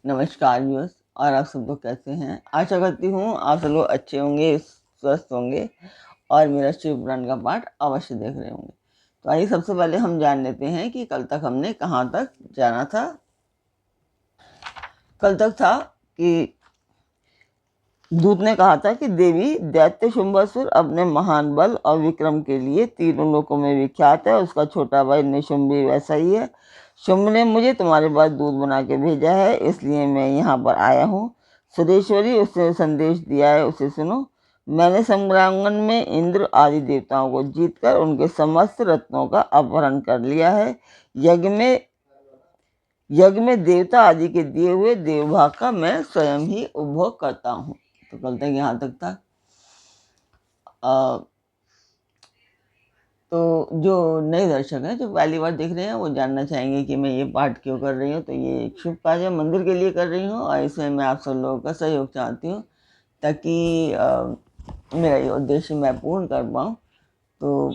नमस्कार व्यूअर्स। और आप सब लोग कैसे हैं? आशा करती हूँ आप सब लोग अच्छे होंगे, स्वस्थ होंगे और मेरा शिव पुराण का पाठ अवश्य देख रहे होंगे। तो आइए सबसे पहले हम जान लेते हैं कि कल तक हमने कहाँ तक जाना था। कल तक था कि दूत ने कहा था कि देवी दैत्य शुंभासुर अपने महान बल और विक्रम के लिए तीनों लोकों में विख्यात है। उसका छोटा भाई निशुंभ भी वैसा ही है। शुंभ ने मुझे तुम्हारे पास दूध बना के भेजा है, इसलिए मैं यहाँ पर आया हूँ। सुरेश्वरी उसने संदेश दिया है, उसे सुनो। मैंने संग्रांगन में इंद्र आदि देवताओं को जीतकर उनके समस्त रत्नों का अपहरण कर लिया है। यज्ञ में देवता आदि के दिए हुए देवभाग का मैं स्वयं ही उपभोग करता हूँ। तो कल तक यहाँ तक था। तो जो नए दर्शक हैं, जो पहली बार देख रहे हैं, वो जानना चाहेंगे कि मैं ये पाठ क्यों कर रही हूँ। तो ये एक शुभ कार्य मंदिर के लिए कर रही हूँ और इसमें मैं आप सब लोगों का सहयोग चाहती हूँ ताकि मेरा ये उद्देश्य मैं पूर्ण कर पाऊँ। तो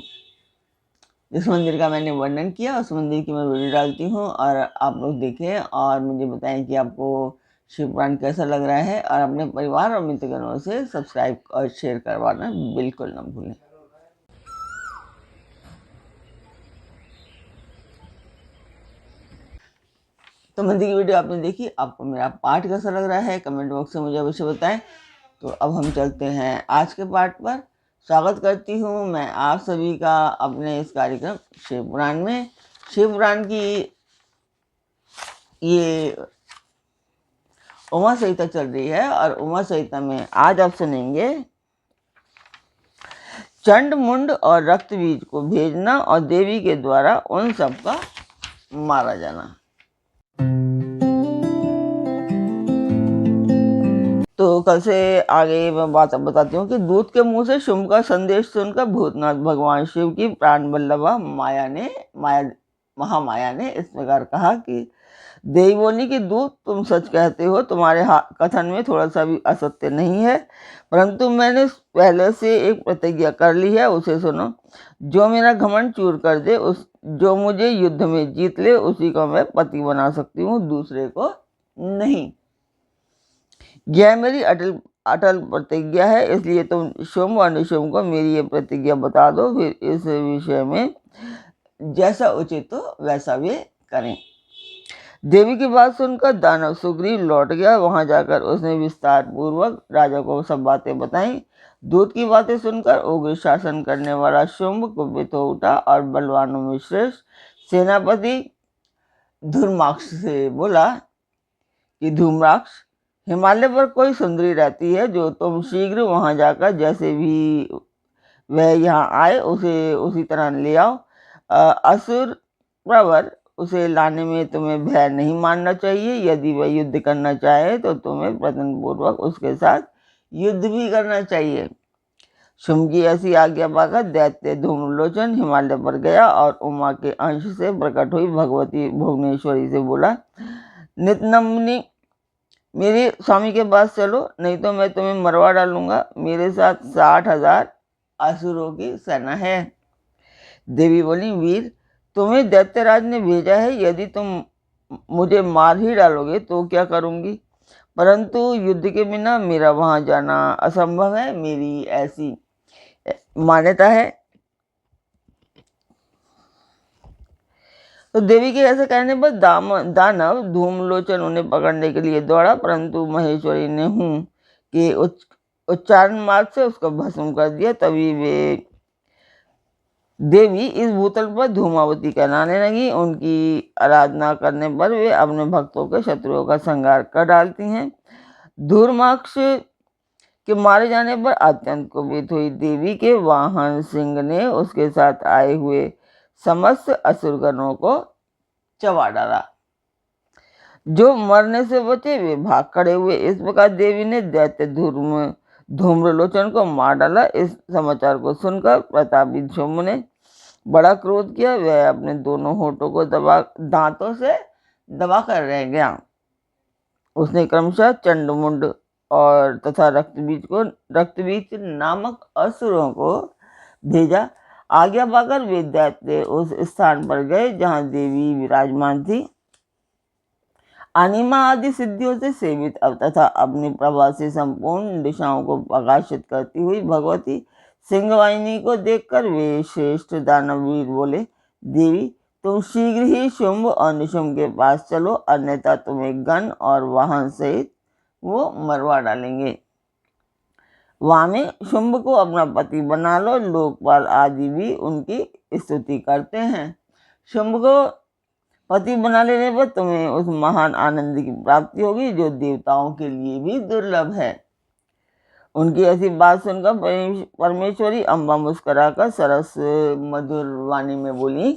जिस मंदिर का मैंने वर्णन किया उस मंदिर की मैं वीडियो डालती हूँ और आप लोग देखें और मुझे बताएं कि आपको शिव पुराण कैसा लग रहा है। और अपने परिवार और मित्रगणों से सब्सक्राइब और शेयर करवाना बिल्कुल ना भूलें। तो मंदिर की वीडियो आपने देखी, आपको मेरा पाठ कैसा लग रहा है कमेंट बॉक्स में मुझे अवश्य बताएं। तो अब हम चलते हैं आज के पाठ पर। स्वागत करती हूँ मैं आप सभी का अपने इस कार्यक्रम शिव पुराण में। शिव पुराण की ये उमा संहिता चल रही है और उमा संहिता में आज आप सुनेंगे चंड मुंड और रक्त बीज को भेजना और देवी के द्वारा उन सबका मारा जाना। तो कल से आगे मैं बात बताती हूँ कि दूत के मुंह से शुंभ का संदेश सुनकर भूतनाथ भगवान शिव की प्राण वल्लभा महामाया ने इस प्रकार कहा कि देवी बोली कि दूत, तुम सच कहते हो, तुम्हारे कथन में थोड़ा सा भी असत्य नहीं है। परंतु मैंने पहले से एक प्रतिज्ञा कर ली है, उसे सुनो। जो मेरा घमंड चूर कर दे, जो मुझे युद्ध में जीत ले, उसी को मैं पति बना सकती हूँ, दूसरे को नहीं। यह मेरी अटल अटल प्रतिज्ञा है, इसलिए तुम शुंभ और निशुंभ को मेरी ये प्रतिज्ञा बता दो, फिर इस विषय में जैसा उचित हो वैसा वे करें। देवी की बात सुनकर दानव सुग्रीव लौट गया। वहां जाकर उसने विस्तार पूर्वक राजा को सब बातें बताई। दूत की बातें सुनकर उग्र शासन करने वाला शुंभ कुपित हो उठा और बलवानों में श्रेष्ठ सेनापति धूम्राक्ष से बोला कि धूम्राक्ष, हिमालय पर कोई सुंदरी रहती है, जो तुम शीघ्र वहां जाकर जैसे भी वह यहाँ आए उसे उसी तरह ले आओ। असुर प्रवर उसे लाने में तुम्हें भय नहीं मानना चाहिए। यदि वह युद्ध करना चाहे तो तुम्हें प्रयत्नपूर्वक उसके साथ युद्ध भी करना चाहिए। शुंभ की ऐसी आज्ञा पाकर दैत्य धूम्रलोचन हिमालय पर गया और उमा के अंश से प्रकट हुई भगवती भुवनेश्वरी से बोला, नितनमनी, मेरे स्वामी के पास चलो, नहीं तो मैं तुम्हें मरवा डालूंगा। मेरे साथ 60,000 असुरों की सेना है। देवी बोली, वीर, तुम्हें दैत्यराज ने भेजा है। यदि तुम मुझे मार ही डालोगे तो क्या करूंगी, परंतु युद्ध के बिना मेरा वहां जाना असंभव है, मेरी ऐसी मान्यता है। तो देवी के ऐसे कहने पर दानव धूम्रलोचन उन्हें पकड़ने के लिए दौड़ा, परंतु महेश्वरी ने हूं के उच्चारण मार्ग से उसको भस्म कर दिया। तभी वे देवी इस भूतल पर धूमावती कहलाने लगी। उनकी आराधना करने पर वे अपने भक्तों के शत्रुओं का संहार कर डालती हैं। धूम्राक्ष के मारे जाने पर अत्यंत कुपित हुई देवी के वाहन सिंह ने उसके साथ आए हुए समस्त असुरगणों को चबा डाला। जो मरने से बचे वे भाग खड़े हुए। इस प्रकार देवी ने दैत्य धूम्रलोचन को मार डाला। इस समाचार को सुनकर प्रतापी शुंभ ने बड़ा क्रोध किया। वह अपने दोनों होठों को दांतों से दबा कर रह गया। उसने क्रमशः चंडमुंड और तथा रक्तबीज नामक असुरों को भेजा। आज्ञा पाकर वे दैत्य उस स्थान पर गए जहाँ देवी विराजमान थी। अनिमा आदि सिद्धियों से सेवित तथा अपनी प्रभा से संपूर्ण दिशाओं को प्रकाशित करती हुई भगवती सिंहवाहिनी को देखकर वे श्रेष्ठ दानवीर बोले, देवी तुम शीघ्र ही शुंभ और निशुंभ के पास चलो, अन्यथा तुम्हें गण और वाहन सहित वो मरवा डालेंगे। वहां में शुंभ को अपना पति बना लो। लोकपाल आदि भी उनकी स्तुति करते हैं। शुंभ को पति बना लेने पर तुम्हें उस महान आनंद की प्राप्ति होगी जो देवताओं के लिए भी दुर्लभ है। उनकी ऐसी बात सुनकर परमेश्वरी अम्बा मुस्कुराकर सरस मधुर वाणी में बोली।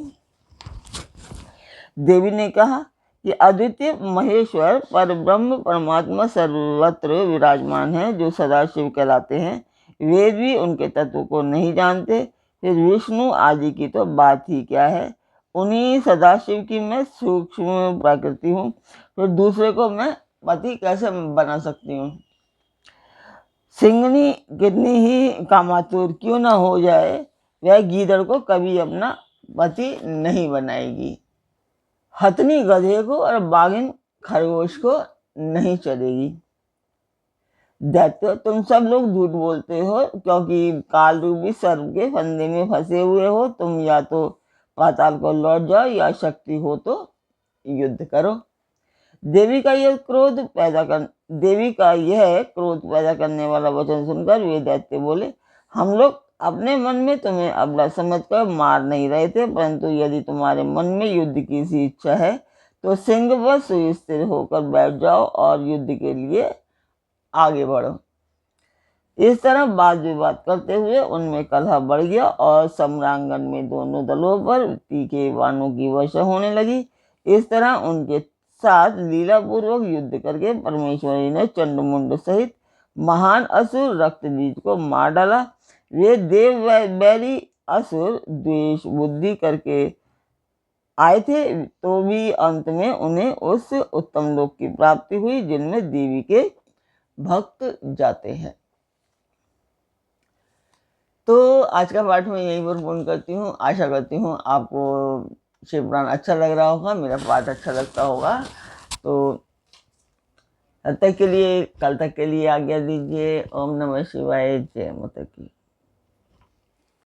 देवी ने कहा कि अद्वितीय महेश्वर पर ब्रह्म परमात्मा सर्वत्र विराजमान है, जो सदाशिव कहलाते हैं। वेद भी उनके तत्व को नहीं जानते, फिर विष्णु आदि की तो बात ही क्या है। उन्हीं सदाशिव की मैं सूक्ष्म प्रकृति हूँ, फिर दूसरे को मैं पति कैसे बना सकती हूँ। सिंगनी कितनी ही कामातुर क्यों न हो जाए, वह गीदड़ को कभी अपना पति नहीं बनाएगी। हथनी गधे को और बाघिन खरगोश को नहीं चलेगी। दैत्य तुम सब लोग झूठ बोलते हो, क्योंकि काल रूपी सर्प के फंदे में फंसे हुए हो। तुम या तो पाताल को लौट जाओ या शक्ति हो तो युद्ध करो। देवी का यह क्रोध पैदा करने वाला वचन सुनकर वे दैत्य बोले, हम लोग अपने मन में तुम्हें अबला समझकर मार नहीं रहे थे, परंतु यदि तुम्हारे मन में युद्ध की सी इच्छा है तो सिंह पर सुस्थिर होकर बैठ जाओ और युद्ध के लिए आगे बढ़ो। इस तरह वाद विवाद करते हुए उनमें कलह बढ़ गया और सम्रांगण में दोनों दलों पर तीखे बाणों की वर्षा होने लगी। इस तरह उनके साथ लीलापूर्वक युद्ध करके परमेश्वरी ने चंडमुंड सहित महान असुर रक्तबीज को मार डाला। वे देव बैरी असुर द्वेष बुद्धि करके आए थे, तो भी अंत में उन्हें उस उत्तम लोक की प्राप्ति हुई जिनमें देवी के भक्त जाते हैं। तो आज का पाठ मैं यहीं पर पूर्ण करती हूँ। आशा करती हूँ आपको शिव पुराण अच्छा लग रहा होगा, मेरा पाठ अच्छा लगता होगा। तो तब तक के लिए, कल तक के लिए आज्ञा दीजिए। ओम नमः शिवाय। जय माता की।